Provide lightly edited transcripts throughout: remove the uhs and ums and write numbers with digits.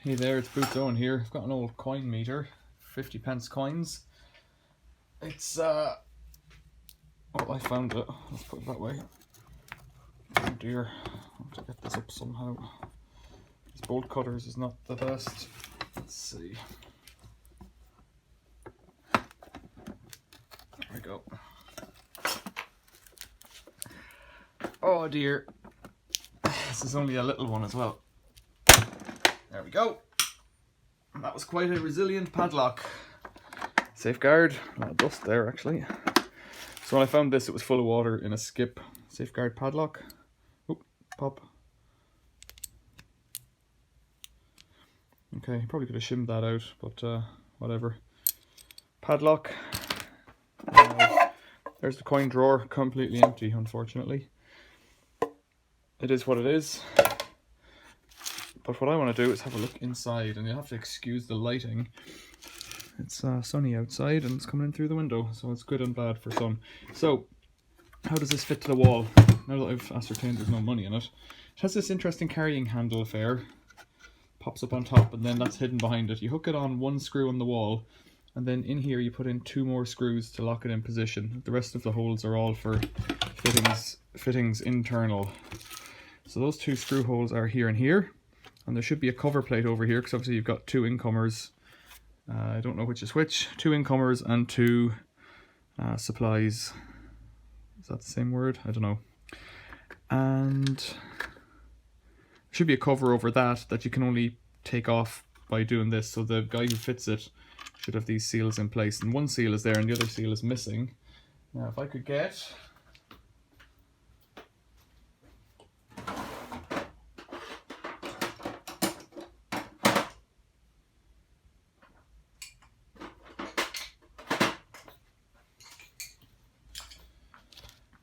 Hey there, it's Boots Owen here. I've got an old coin meter, 50p coins. It's well, I found it. Let's put it that way. Oh dear, I have to get this up somehow. These bolt cutters is not the best. Let's see. There we go. Oh dear, this is only a little one as well. There we go. And that was quite a resilient padlock. Safeguard, a lot of dust there actually. So when I found this, it was full of water in a skip. Safeguard padlock. Oop, pop. Okay, probably could have shimmed that out, but whatever. Padlock. There's the coin drawer, completely empty, unfortunately. It is what it is. But what I want to do is have a look inside, and you'll have to excuse the lighting. It's sunny outside and it's coming in through the window, so it's good and bad for some. So, how does this fit to the wall? Now that I've ascertained there's no money in it. It has this interesting carrying handle affair. Pops up on top and then that's hidden behind it. You hook it on one screw on the wall, and then in here you put in 2 more screws to lock it in position. The rest of the holes are all for fittings internal. So those 2 screw holes are here and here. And there should be a cover plate over here, because obviously you've got 2 incomers. I don't know which is which. 2 incomers and 2 supplies. Is that the same word? I don't know. And there should be a cover over that you can only take off by doing this. So the guy who fits it should have these seals in place. And one seal is there and the other seal is missing. Now if I could get...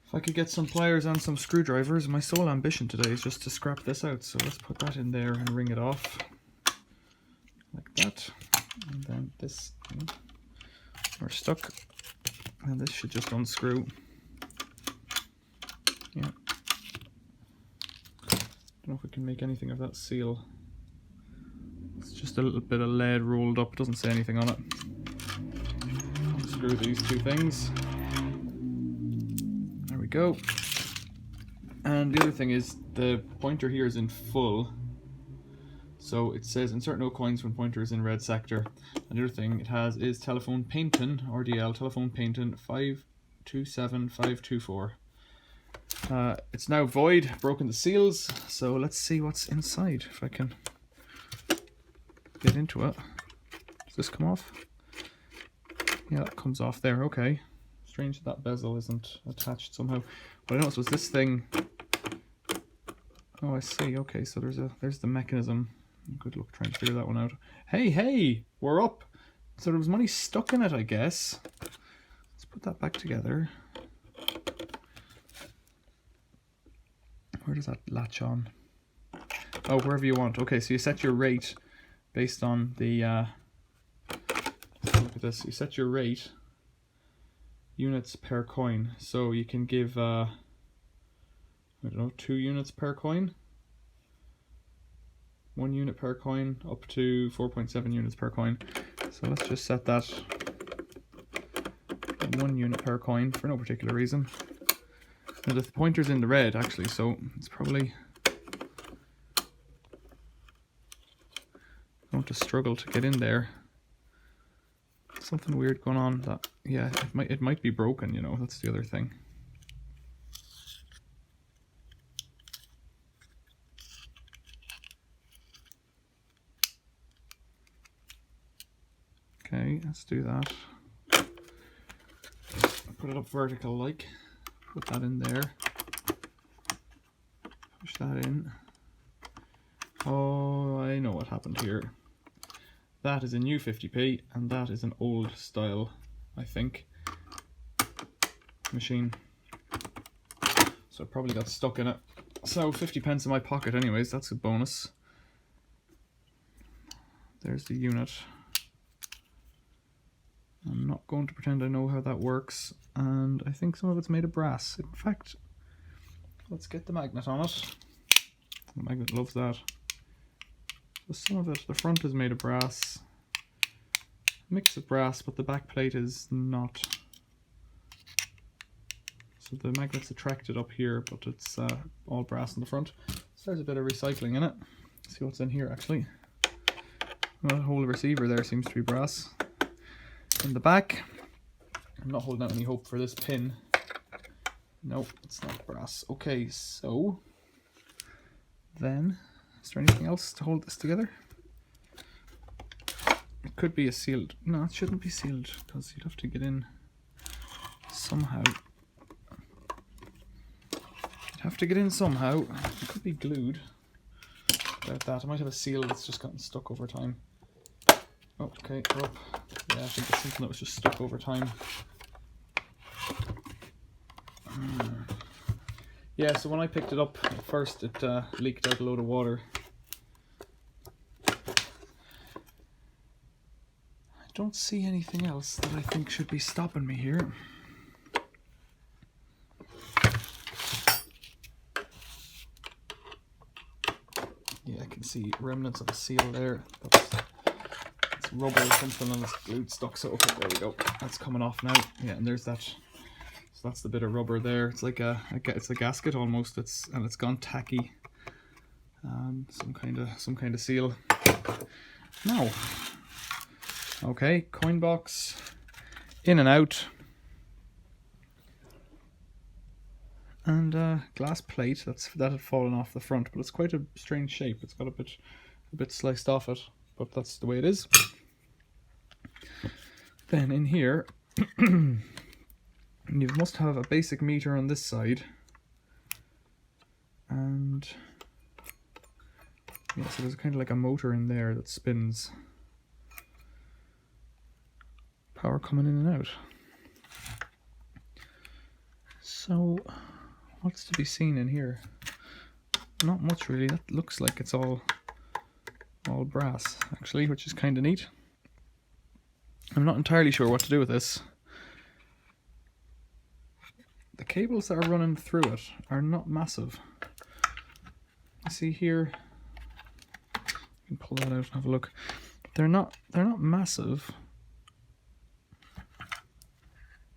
If I could get some pliers and some screwdrivers, my sole ambition today is just to scrap this out. So let's put that in there and wring it off. Like that. And then this, we're stuck. And this should just unscrew. Yeah. Don't know if we can make anything of that seal. It's just a little bit of lead rolled up. It doesn't say anything on it. Unscrew these 2 things. Go. And the other thing is the pointer here is in full, so it says insert no coins when pointer is in red sector. And the other thing it has is telephone painting, RDL telephone painting 527524. It's now void, broken the seals, so let's see what's inside if I can get into it. Does this come off? Yeah, that comes off there. Okay. Strange that bezel isn't attached somehow. What I noticed was this thing. Oh, I see. Okay, so there's the mechanism. Good luck trying to figure that one out. Hey, we're up. So there was money stuck in it, I guess. Let's put that back together. Where does that latch on? Oh, wherever you want. Okay, so you set your rate based on the. Look at this. You set your rate. Units per coin, so you can give I don't know, 2 units per coin, 1 unit per coin, up to 4.7 units per coin. So let's just set that 1 unit per coin for no particular reason. Now the pointer's in the red actually, so it's probably going to struggle to get in there. Something weird going on. That, yeah, it might be broken, you know, that's the other thing. Okay, let's do that. Put it up vertical like. Put that in there. Push that in. Oh, I know what happened here. That is a new 50p and that is an old style, I think, machine. So it probably got stuck in it. So 50p in my pocket anyways, that's a bonus. There's the unit. I'm not going to pretend I know how that works, and I think some of it's made of brass. In fact, let's get the magnet on it. The magnet loves that. So some of it, the front is made of brass, mix of brass, but the back plate is not. So the magnet's attracted up here, but it's all brass in the front. So there's a bit of recycling in it. Let's see what's in here actually. Well, the whole receiver there seems to be brass. In the back, I'm not holding out any hope for this pin. Nope, it's not brass. Okay, so then, is there anything else to hold this together? It could be a sealed, no, it shouldn't be sealed because you'd have to get in somehow. You'd have to get in somehow. It could be glued. About that, I might have a seal that's just gotten stuck over time. Oh, okay, we're up. Yeah, I think it's something that was just stuck over time. Yeah, so when I picked it up at first, it leaked out a load of water. I don't see anything else that I think should be stopping me here. Yeah, I can see remnants of a seal there. It's rubber or something and it's glued stuck, so okay, there we go. That's coming off now. Yeah, and there's that. So that's the bit of rubber there. It's like it's a gasket almost. It's gone tacky. Some kind of seal. Now, okay, coin box, in and out, and glass plate. That had fallen off the front, but it's quite a strange shape. It's got a bit sliced off it, but that's the way it is. Then in here. You must have a basic meter on this side, and yeah, so there's kind of like a motor in there that spins. Power coming in and out. So what's to be seen in here? Not much really. That looks like it's all brass actually, which is kind of neat. I'm not entirely sure what to do with this. The cables that are running through it are not massive. You see here, you can pull that out and have a look. They're not massive.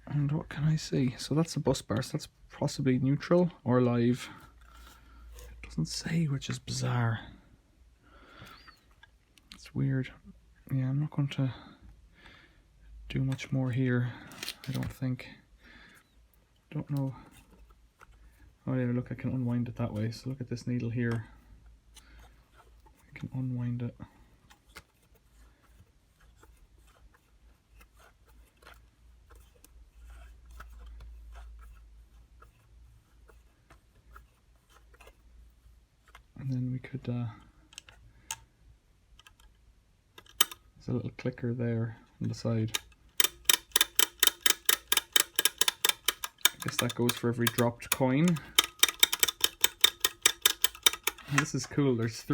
And what can I see? So that's a bus bar, so that's possibly neutral or live. It doesn't say, which is bizarre. It's weird. Yeah, I'm not going to do much more here, I don't think. Don't know. Oh yeah, look, I can unwind it that way. So look at this needle here. I can unwind it. And then we could, there's a little clicker there on the side. I guess that goes for every dropped coin. And this is cool. There's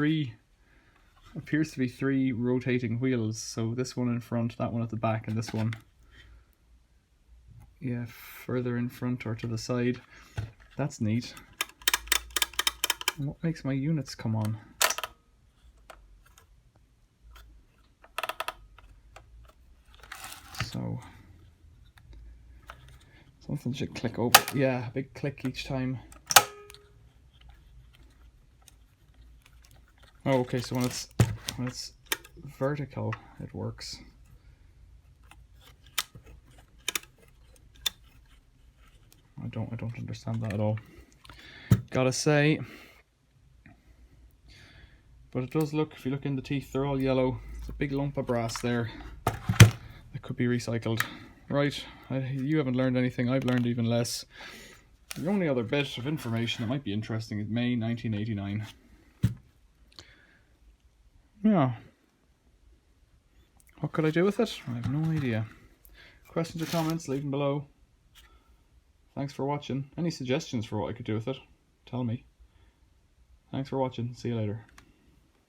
appears to be three rotating wheels. So this one in front, that one at the back, and this one, yeah, further in front or to the side. That's neat. And what makes my units come on? So something should click over. Yeah, a big click each time. Oh, okay, so when it's vertical, it works. I don't understand that at all. Gotta say. But it does look, if you look in the teeth, they're all yellow. There's a big lump of brass there that could be recycled. Right, you haven't learned anything, I've learned even less. The only other bit of information that might be interesting is May 1989. Yeah. What could I do with it? I have no idea. Questions or comments, leave them below. Thanks for watching. Any suggestions for what I could do with it? Tell me. Thanks for watching. See you later.